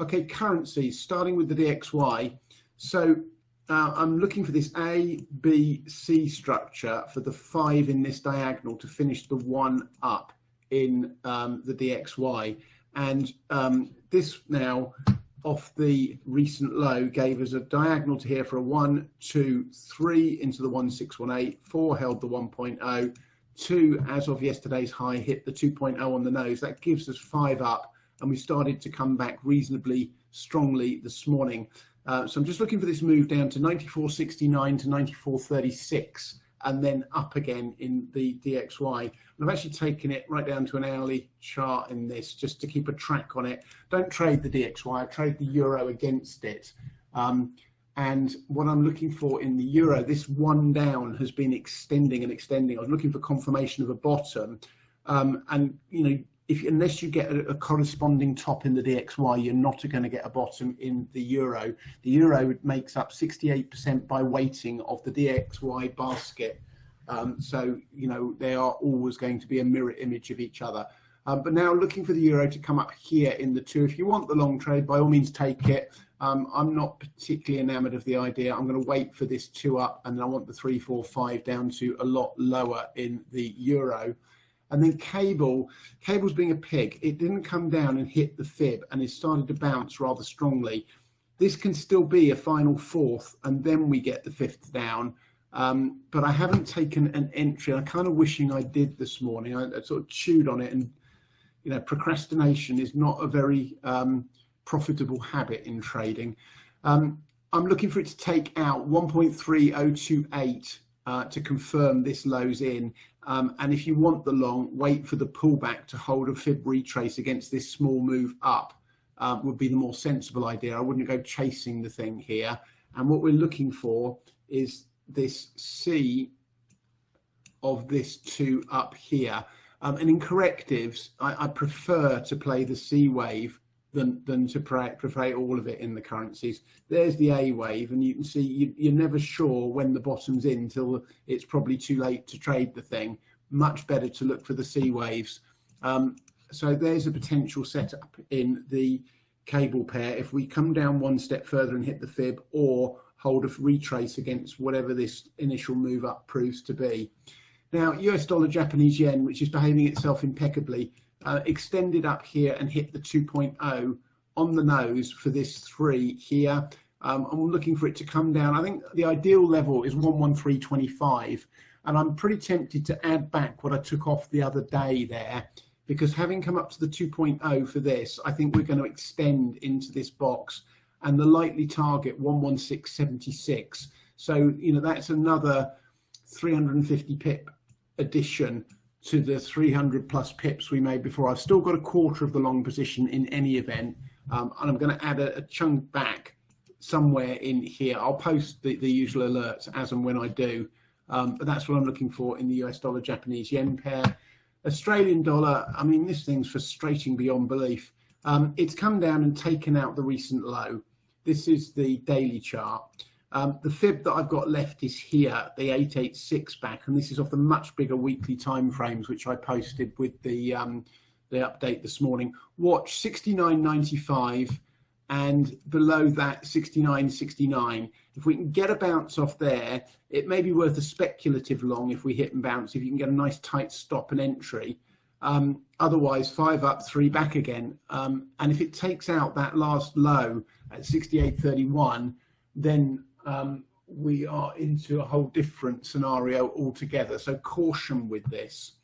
Okay, currencies, starting with the DXY. So I'm looking for this A, B, C structure for the 5 in this diagonal to finish the 1 up in the DXY. And this now, off the recent low, gave us a diagonal to here for a 1, 2, 3 into the 1618, 4 held the 1.0, 2 as of yesterday's high hit the 2.0 on the nose. That gives us 5 up, and we started to come back reasonably strongly this morning. So I'm just looking for this move down to 94.69 to 94.36 and then up again in the DXY. And I've actually taken it right down to an hourly chart in this just to keep a track on it. Don't trade the DXY, I trade the euro against it. And what I'm looking for in the euro, this 1 down has been extending and extending. I was looking for confirmation of a bottom. And, you know, unless you get a corresponding top in the DXY, you're not going to get a bottom in the euro. The euro makes up 68% by weighting of the DXY basket. So, you know, they are always going to be a mirror image of each other. But now looking for the euro to come up here in the 2. If you want the long trade, by all means take it. I'm not particularly enamored of the idea. I'm going to wait for this 2 up, and then I want the 3, 4, 5 down to a lot lower in the euro. And then cable's being a pig. It didn't come down and hit the fib, and it started to bounce rather strongly. This can still be a final 4th, and then we get the 5th down. But I haven't taken an entry. I'm kind of wishing I did this morning. I sort of chewed on it, and you know, procrastination is not a very profitable habit in trading. I'm looking for it to take out 1.3028 to confirm this lows in. And if you want the long, wait for the pullback to hold a fib retrace against this small move up would be the more sensible idea. I wouldn't go chasing the thing here. And what we're looking for is this C of this 2 up here. And in correctives, I prefer to play the C wave than to play all of it in the currencies. There's the A wave, and you can see you're never sure when the bottom's in until it's probably too late to trade the thing. Much better to look for the C waves. So there's a potential setup in the cable pair if we come down 1 step further and hit the fib, or hold a retrace against whatever this initial move up proves to be. Now, US dollar, Japanese yen, which is behaving itself impeccably, extended up here and hit the 2.0 on the nose for this 3 here. I'm looking for it to come down. I think the ideal level is 113.25, and I'm pretty tempted to add back what I took off the other day there, because having come up to the 2.0 for this, I think we're going to extend into this box, and the likely target 116.76. So, you know, that's another 350 pip addition to the 300 plus pips we made before. I've still got a quarter of the long position in any event, and I'm going to add a chunk back somewhere in here. I'll post the usual alerts as and when I do, but that's what I'm looking for in the US dollar, Japanese yen pair. Australian dollar, I mean, this thing's frustrating beyond belief. It's come down and taken out the recent low. This is the daily chart. The fib that I've got left is here, the 886 back, and this is off the much bigger weekly time frames, which I posted with the update this morning. Watch 69.95 and below that 69.69. If we can get a bounce off there, it may be worth a speculative long if we hit and bounce, if you can get a nice tight stop and entry. Otherwise, 5 up, 3 back again. And if it takes out that last low at 68.31, then we are into a whole different scenario altogether. So caution with this.